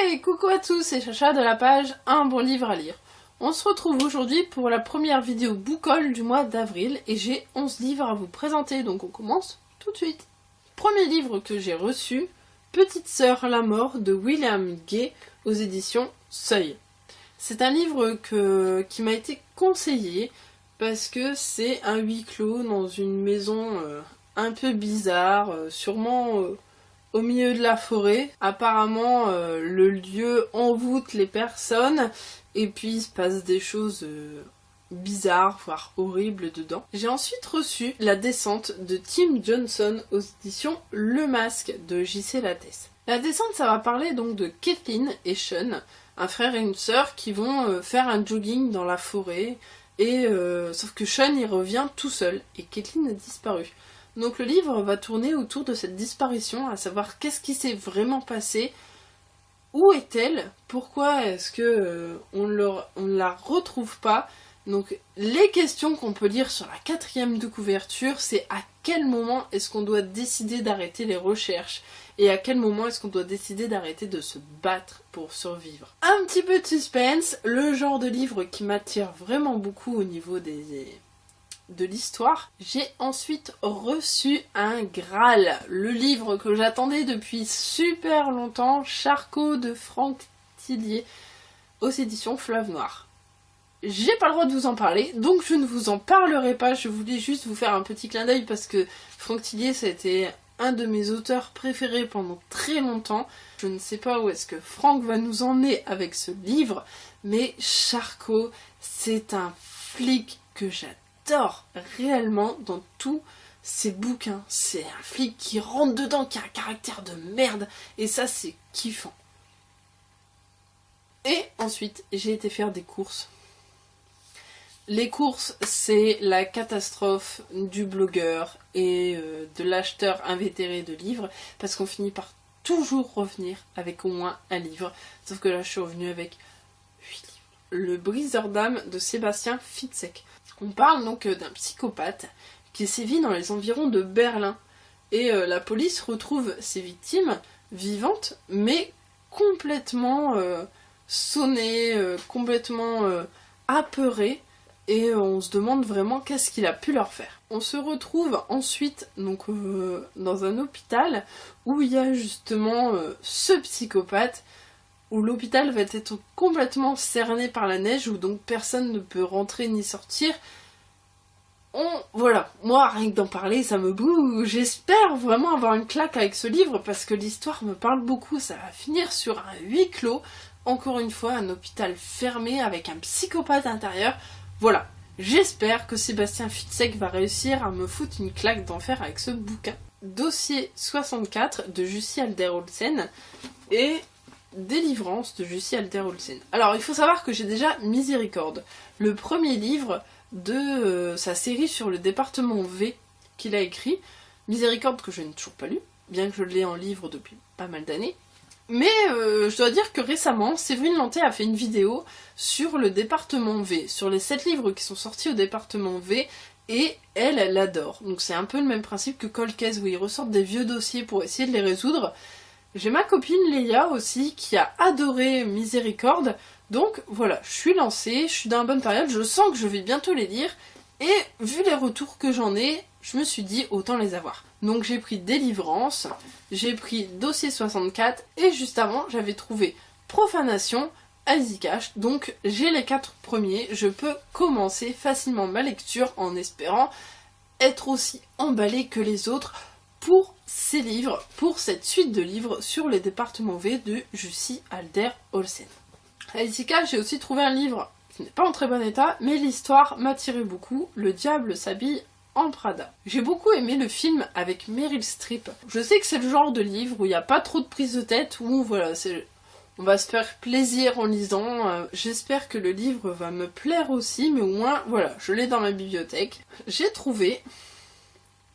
Hey, coucou à tous, c'est Chacha de la page Un bon livre à lire. On se retrouve aujourd'hui pour la première vidéo book haul du mois d'avril et j'ai 11 livres à vous présenter, donc on commence tout de suite. Premier livre que j'ai reçu, Petite sœur la mort de William Gay aux éditions Seuil. C'est un livre qui m'a été conseillé parce que c'est un huis clos dans une maison un peu bizarre, sûrement au milieu de la forêt. Apparemment, le lieu envoûte les personnes et puis il se passe des choses bizarres, voire horribles dedans. J'ai ensuite reçu La descente de Tim Johnson aux éditions Le Masque de J.C. Lattès. La descente, ça va parler donc de Kathleen et Sean, un frère et une sœur qui vont faire un jogging dans la forêt, et sauf que Sean il revient tout seul et Kathleen a disparu. Donc le livre va tourner autour de cette disparition, à savoir qu'est-ce qui s'est vraiment passé, où est-elle, pourquoi est-ce que on ne la retrouve pas. Donc les questions qu'on peut lire sur la 4e de couverture, c'est à quel moment est-ce qu'on doit décider d'arrêter les recherches et à quel moment est-ce qu'on doit décider d'arrêter de se battre pour survivre. Un petit peu de suspense, le genre de livre qui m'attire vraiment beaucoup au niveau de l'histoire. J'ai ensuite reçu un Graal, le livre que j'attendais depuis super longtemps, Charcot de Franck Tillier aux éditions Fleuve Noir. J'ai pas le droit de vous en parler, donc je ne vous en parlerai pas, je voulais juste vous faire un petit clin d'œil parce que Franck Tillier, ça a été un de mes auteurs préférés pendant très longtemps. Je ne sais pas où est-ce que Franck va nous emmener avec ce livre, mais Charcot, c'est un flic que j'adore réellement dans tous ses bouquins. C'est un flic qui rentre dedans, qui a un caractère de merde, et ça c'est kiffant. Et ensuite, j'ai été faire des courses. Les courses, c'est la catastrophe du blogueur et de l'acheteur invétéré de livres, parce qu'on finit par toujours revenir avec au moins un livre. Sauf que là, je suis revenue avec 8 livres. Le briseur d'âme de Sébastien Fitzek. On parle donc d'un psychopathe qui sévit dans les environs de Berlin. Et la police retrouve ses victimes vivantes, mais complètement sonnées, complètement apeurées. Et on se demande vraiment qu'est-ce qu'il a pu leur faire. On se retrouve ensuite donc, dans un hôpital où il y a justement ce psychopathe, où l'hôpital va être complètement cerné par la neige, où donc personne ne peut rentrer ni sortir. Voilà, moi rien que d'en parler ça me boue. J'espère vraiment avoir une claque avec ce livre parce que l'histoire me parle beaucoup. Ça va finir sur un huis clos, encore une fois un hôpital fermé avec un psychopathe à l'intérieur. Voilà, j'espère que Sébastien Fitzek va réussir à me foutre une claque d'enfer avec ce bouquin. Dossier 64 de Jussi Adler-Olsen et Délivrance de Jussi Adler-Olsen. Alors il faut savoir que j'ai déjà Miséricorde, le premier livre de sa série sur le département V qu'il a écrit. Miséricorde que je n'ai toujours pas lu, bien que je l'ai en livre depuis pas mal d'années. Mais je dois dire que récemment, Séverine Lanté a fait une vidéo sur le département V, sur les 7 livres qui sont sortis au département V, et elle l'adore. Donc c'est un peu le même principe que Cold Case, où ils ressortent des vieux dossiers pour essayer de les résoudre. J'ai ma copine Léa aussi, qui a adoré Miséricorde, donc voilà, je suis lancée, je suis dans la bonne période, je sens que je vais bientôt les lire, et vu les retours que j'en ai, je me suis dit autant les avoir. Donc j'ai pris Délivrance, j'ai pris Dossier 64 et juste avant j'avais trouvé Profanation, Easy Cash. Donc j'ai les 4 premiers, je peux commencer facilement ma lecture en espérant être aussi emballée que les autres pour ces livres, pour cette suite de livres sur les départements V de Jussi Adler-Olsen. Easy Cash, j'ai aussi trouvé un livre qui n'est pas en très bon état, mais l'histoire m'attirait beaucoup, Le diable s'habille en Prada. J'ai beaucoup aimé le film avec Meryl Streep. Je sais que c'est le genre de livre où il n'y a pas trop de prise de tête, où voilà, on va se faire plaisir en lisant. J'espère que le livre va me plaire aussi, mais au moins, voilà, je l'ai dans ma bibliothèque. J'ai trouvé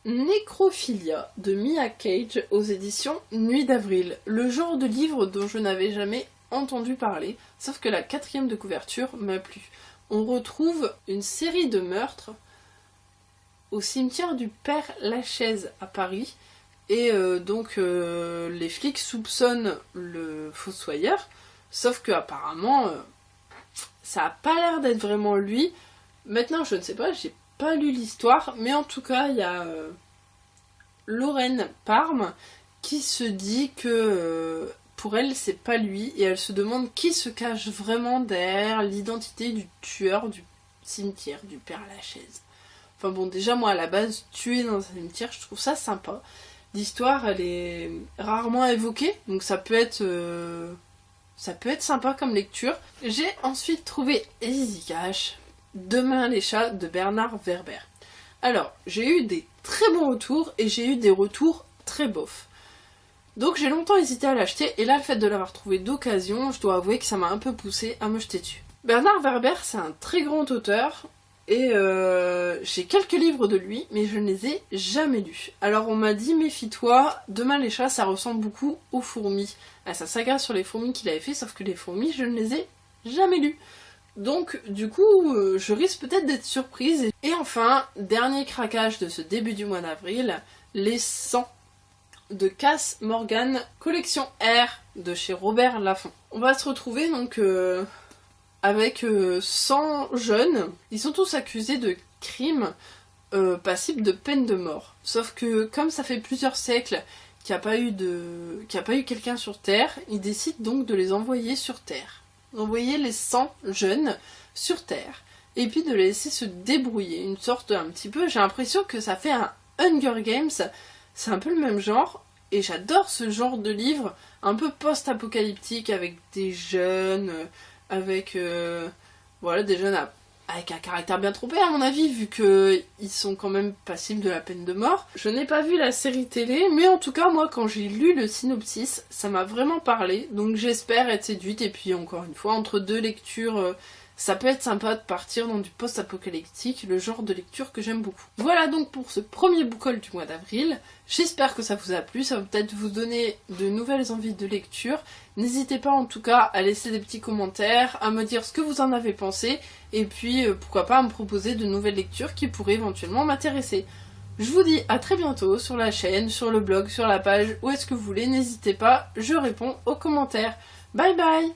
Nécrophilia de Mia Cage aux éditions Nuit d'avril. Le genre de livre dont je n'avais jamais entendu parler, sauf que la 4e de couverture m'a plu. On retrouve une série de meurtres au cimetière du Père Lachaise à Paris, Et donc les flics soupçonnent le fossoyeur, sauf que apparemment ça a pas l'air d'être vraiment lui. Maintenant je ne sais pas, j'ai pas lu l'histoire, mais en tout cas il y a Lorraine Parme qui se dit que pour elle c'est pas lui, et elle se demande qui se cache vraiment derrière l'identité du tueur du cimetière du Père Lachaise. Enfin bon, déjà moi à la base, tuer dans un cimetière, je trouve ça sympa. L'histoire elle est rarement évoquée, donc ça peut être sympa comme lecture. J'ai ensuite trouvé Easy Cash, Demain les chats de Bernard Werber. Alors, j'ai eu des très bons retours et j'ai eu des retours très bofs. Donc j'ai longtemps hésité à l'acheter, et là le fait de l'avoir trouvé d'occasion, je dois avouer que ça m'a un peu poussé à me jeter dessus. Bernard Werber, c'est un très grand auteur, et j'ai quelques livres de lui, mais je ne les ai jamais lus. Alors on m'a dit, méfie-toi, Demain les chats, ça ressemble beaucoup aux fourmis. À sa saga sur les fourmis qu'il avait fait, sauf que les fourmis, je ne les ai jamais lues. Donc du coup, je risque peut-être d'être surprise. Et enfin, dernier craquage de ce début du mois d'avril, Les 100 de Cass Morgan, collection R de chez Robert Laffont. On va se retrouver donc avec 100 jeunes. Ils sont tous accusés de crimes passibles de peine de mort. Sauf que comme ça fait plusieurs siècles qu'il n'y a pas eu quelqu'un sur Terre, ils décident donc de les envoyer sur Terre. Envoyer les 100 jeunes sur Terre. Et puis de les laisser se débrouiller. Une sorte un petit peu, j'ai l'impression que ça fait un Hunger Games. C'est un peu le même genre, et j'adore ce genre de livre un peu post-apocalyptique avec des jeunes, avec des jeunes avec un caractère bien trompé à mon avis, vu qu'ils sont quand même passibles de la peine de mort. Je n'ai pas vu la série télé, mais en tout cas moi quand j'ai lu le synopsis, ça m'a vraiment parlé, donc j'espère être séduite, et puis encore une fois, entre deux lectures, ça peut être sympa de partir dans du post-apocalyptique, le genre de lecture que j'aime beaucoup. Voilà donc pour ce premier book haul du mois d'avril. J'espère que ça vous a plu, ça va peut-être vous donner de nouvelles envies de lecture. N'hésitez pas en tout cas à laisser des petits commentaires, à me dire ce que vous en avez pensé, et puis pourquoi pas à me proposer de nouvelles lectures qui pourraient éventuellement m'intéresser. Je vous dis à très bientôt sur la chaîne, sur le blog, sur la page, où est-ce que vous voulez, n'hésitez pas, je réponds aux commentaires. Bye bye!